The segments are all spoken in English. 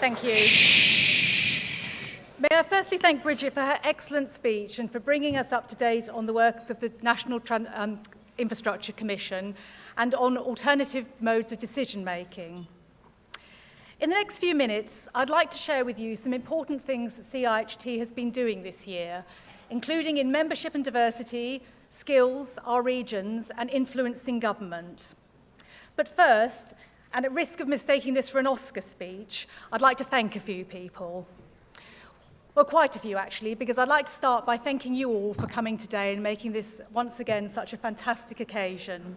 Thank you. May I firstly thank Bridget for her excellent speech and for bringing us up to date on the works of the National Infrastructure Commission and on alternative modes of decision making. In the next few minutes, I'd like to share with you some important things that CIHT has been doing this year, including in membership and diversity, skills, our regions, and influencing government. But first, and at risk of mistaking this for an Oscar speech, I'd like to thank a few people. Well, quite a few actually, because I'd like to start by thanking you all for coming today and making this once again such a fantastic occasion.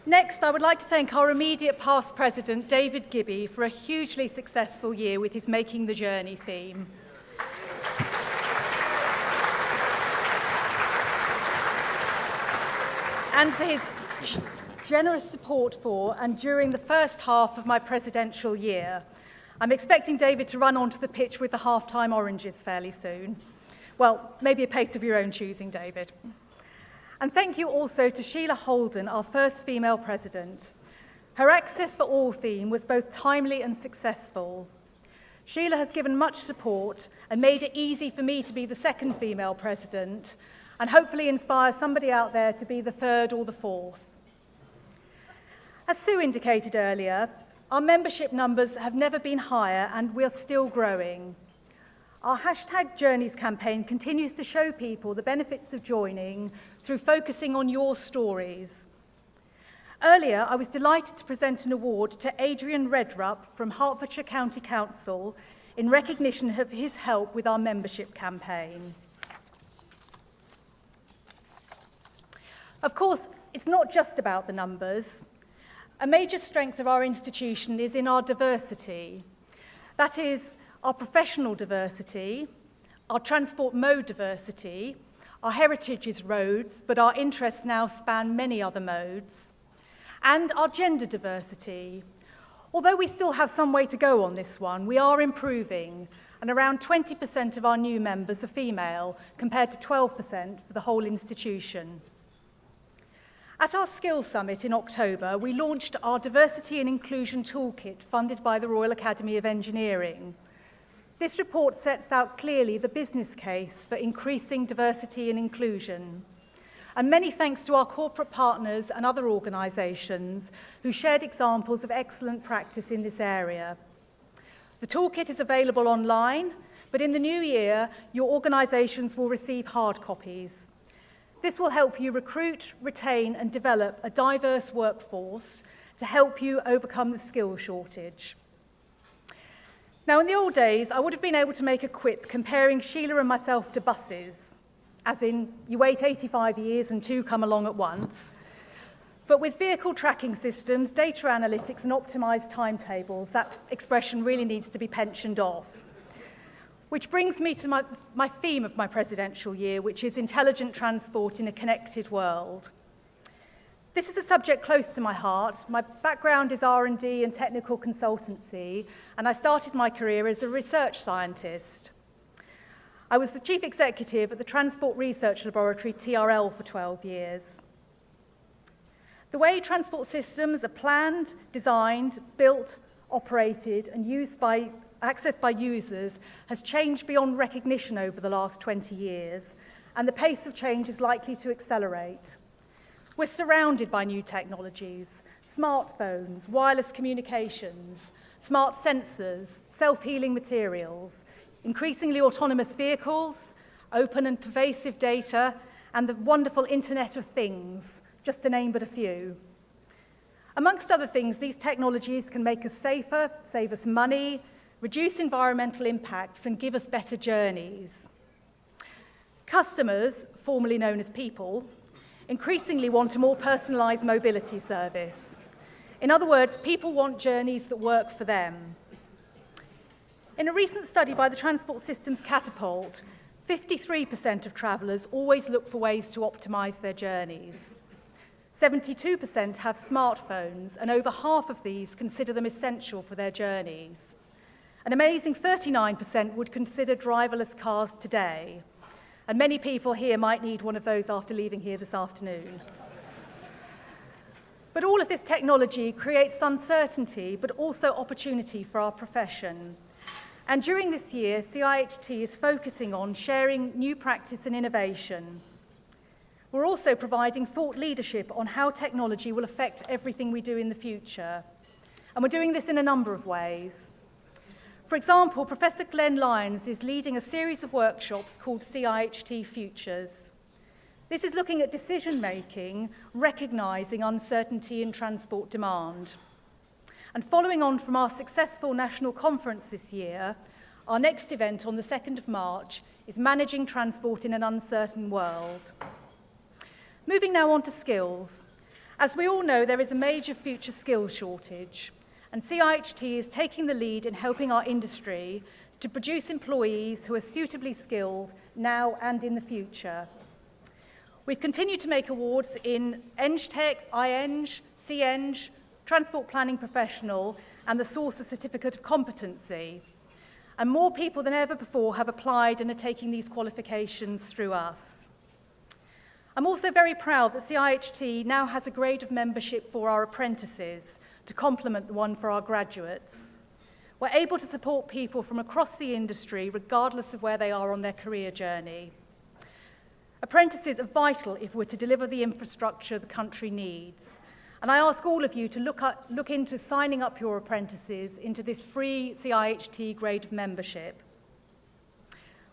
Next, I would like to thank our immediate past president, David Gibby, for a hugely successful year with his Making the Journey theme. And for his generous support for and during the first half of my presidential year. I'm expecting David to run onto the pitch with the half-time oranges fairly soon. Well, maybe a pace of your own choosing, David. And thank you also to Sheila Holden, our first female president. Her Access for All theme was both timely and successful. Sheila has given much support and made it easy for me to be the second female president, and hopefully inspire somebody out there to be the third or the fourth. As Sue indicated earlier, our membership numbers have never been higher and we're still growing. Our #Journeys campaign continues to show people the benefits of joining through focusing on your stories. Earlier, I was delighted to present an award to Adrian Redrup from Hertfordshire County Council in recognition of his help with our membership campaign. Of course, it's not just about the numbers. A major strength of our institution is in our diversity. That is, our professional diversity, our transport mode diversity, our heritage is roads, but our interests now span many other modes, and our gender diversity. Although we still have some way to go on this one, we are improving, and around 20% of our new members are female, compared to 12% for the whole institution. At our Skills Summit in October, we launched our Diversity and Inclusion Toolkit funded by the Royal Academy of Engineering. This report sets out clearly the business case for increasing diversity and inclusion. And many thanks to our corporate partners and other organisations who shared examples of excellent practice in this area. The toolkit is available online, but in the new year, your organisations will receive hard copies. This will help you recruit, retain and develop a diverse workforce to help you overcome the skills shortage. Now, in the old days, I would have been able to make a quip comparing Sheila and myself to buses, as in, you wait 85 years and two come along at once. But with vehicle tracking systems, data analytics and optimised timetables, that expression really needs to be pensioned off. Which brings me to my theme of my presidential year, which is intelligent transport in a connected world. This is a subject close to my heart. My background is R&D and technical consultancy, and I started my career as a research scientist. I was the chief executive at the Transport Research Laboratory, TRL, for 12 years. The way transport systems are planned, designed, built, operated, and accessed by users has changed beyond recognition over the last 20 years, and the pace of change is likely to accelerate. We're surrounded by new technologies, smartphones, wireless communications, smart sensors, self-healing materials, increasingly autonomous vehicles, open and pervasive data, and the wonderful Internet of Things, just to name but a few. Amongst other things, these technologies can make us safer, save us money, reduce environmental impacts, and give us better journeys. Customers, formerly known as people, increasingly want a more personalised mobility service. In other words, people want journeys that work for them. In a recent study by the Transport Systems Catapult, 53% of travellers always look for ways to optimise their journeys. 72% have smartphones, and over half of these consider them essential for their journeys. An amazing 39% would consider driverless cars today. And many people here might need one of those after leaving here this afternoon. But all of this technology creates uncertainty, but also opportunity for our profession. And during this year, CIHT is focusing on sharing new practice and innovation. We're also providing thought leadership on how technology will affect everything we do in the future. And we're doing this in a number of ways. For example, Professor Glenn Lyons is leading a series of workshops called CIHT Futures. This is looking at decision-making, recognising uncertainty in transport demand. And following on from our successful national conference this year, our next event on the 2nd of March is Managing Transport in an Uncertain World. Moving now on to skills. As we all know, there is a major future skills shortage, and CIHT is taking the lead in helping our industry to produce employees who are suitably skilled now and in the future. We've continued to make awards in EngTech, iEng, CEng, Transport Planning Professional, and the Sourcer Certificate of Competency. And more people than ever before have applied and are taking these qualifications through us. I'm also very proud that CIHT now has a grade of membership for our apprentices to complement the one for our graduates. We're able to support people from across the industry, regardless of where they are on their career journey. Apprentices are vital if we're to deliver the infrastructure the country needs. And I ask all of you to look into signing up your apprentices into this free CIHT grade of membership.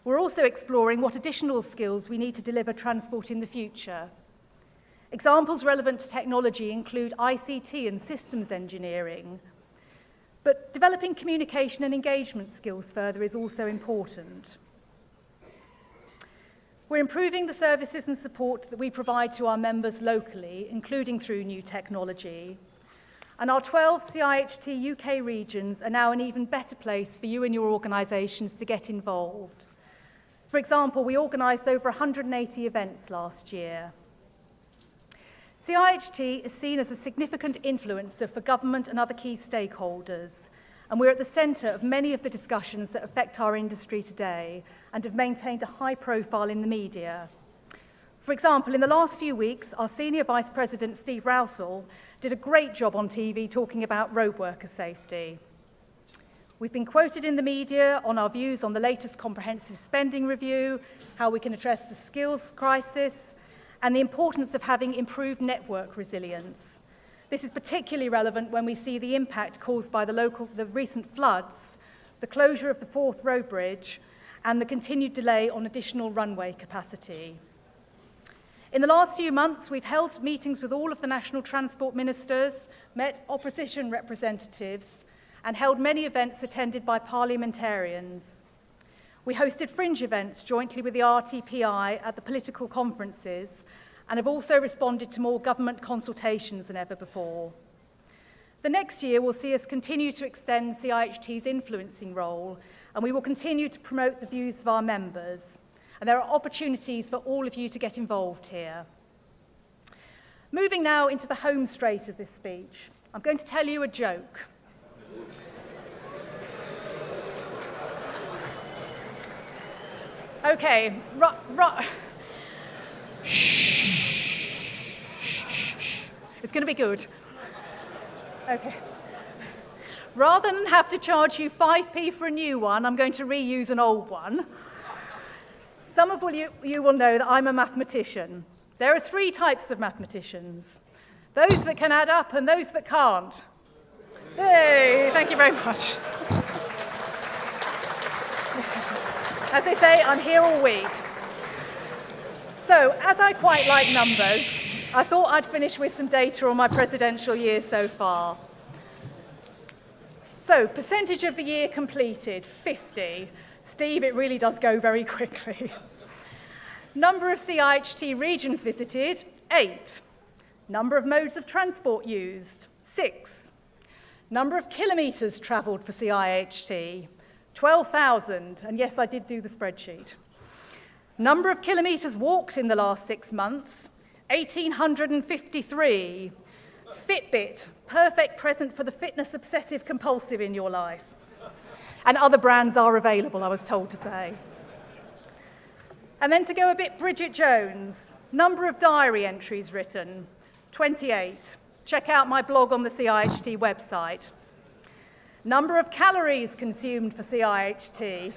We're also exploring what additional skills we need to deliver transport in the future. Examples relevant to technology include ICT and systems engineering. But developing communication and engagement skills further is also important. We're improving the services and support that we provide to our members locally, including through new technology. And our 12 CIHT UK regions are now an even better place for you and your organisations to get involved. For example, we organised over 180 events last year. CIHT is seen as a significant influencer for government and other key stakeholders, and we're at the centre of many of the discussions that affect our industry today and have maintained a high profile in the media. For example, in the last few weeks, our Senior Vice President, Steve Rousell, did a great job on TV talking about road worker safety. We've been quoted in the media on our views on the latest comprehensive spending review, how we can address the skills crisis, and the importance of having improved network resilience. This is particularly relevant when we see the impact caused by the recent floods, the closure of the Forth Road Bridge, and the continued delay on additional runway capacity. In the last few months, we've held meetings with all of the national transport ministers, met opposition representatives, and held many events attended by parliamentarians. We hosted fringe events jointly with the RTPI at the political conferences and have also responded to more government consultations than ever before. The next year will see us continue to extend CIHT's influencing role, and we will continue to promote the views of our members. And there are opportunities for all of you to get involved here. Moving now into the home straight of this speech, I'm going to tell you a joke. Okay, it's going to be good. Okay. Rather than have to charge you 5p for a new one, I'm going to reuse an old one. Some of you will know that I'm a mathematician. There are 3 types of mathematicians: those that can add up and those that can't. Hey, thank you very much. As they say, I'm here all week. So, as I quite like numbers, I thought I'd finish with some data on my presidential year so far. So, percentage of the year completed, 50. Steve, it really does go very quickly. Number of CIHT regions visited, 8. Number of modes of transport used, 6. Number of kilometres travelled for CIHT, 12,000, and yes, I did do the spreadsheet. Number of kilometres walked in the last 6 months, 1,853. Fitbit, perfect present for the fitness obsessive compulsive in your life. And other brands are available, I was told to say. And then to go a bit Bridget Jones, number of diary entries written, 28. Check out my blog on the CIHT website. Number of calories consumed for CIHT,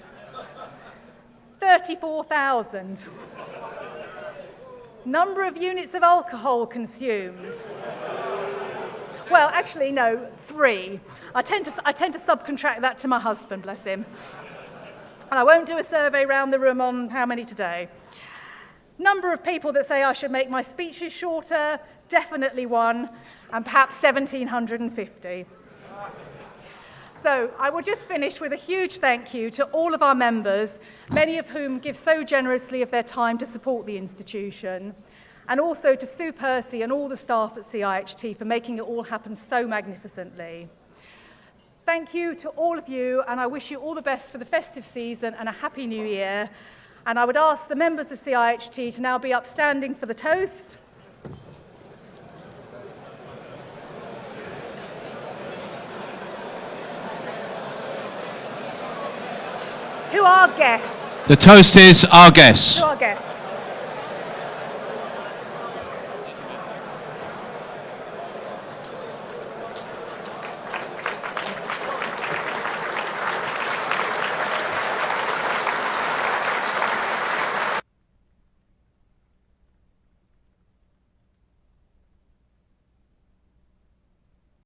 34,000. Number of units of alcohol consumed. Well, actually, no, 3. I tend to subcontract that to my husband, bless him. And I won't do a survey around the room on how many today. Number of people that say I should make my speeches shorter, definitely 1, and perhaps 1,750. So I will just finish with a huge thank you to all of our members, many of whom give so generously of their time to support the institution, and also to Sue Percy and all the staff at CIHT for making it all happen so magnificently. Thank you to all of you, and I wish you all the best for the festive season and a happy new year. And I would ask the members of CIHT to now be upstanding for the toast. To our guests. The toast is our guests. To our guests.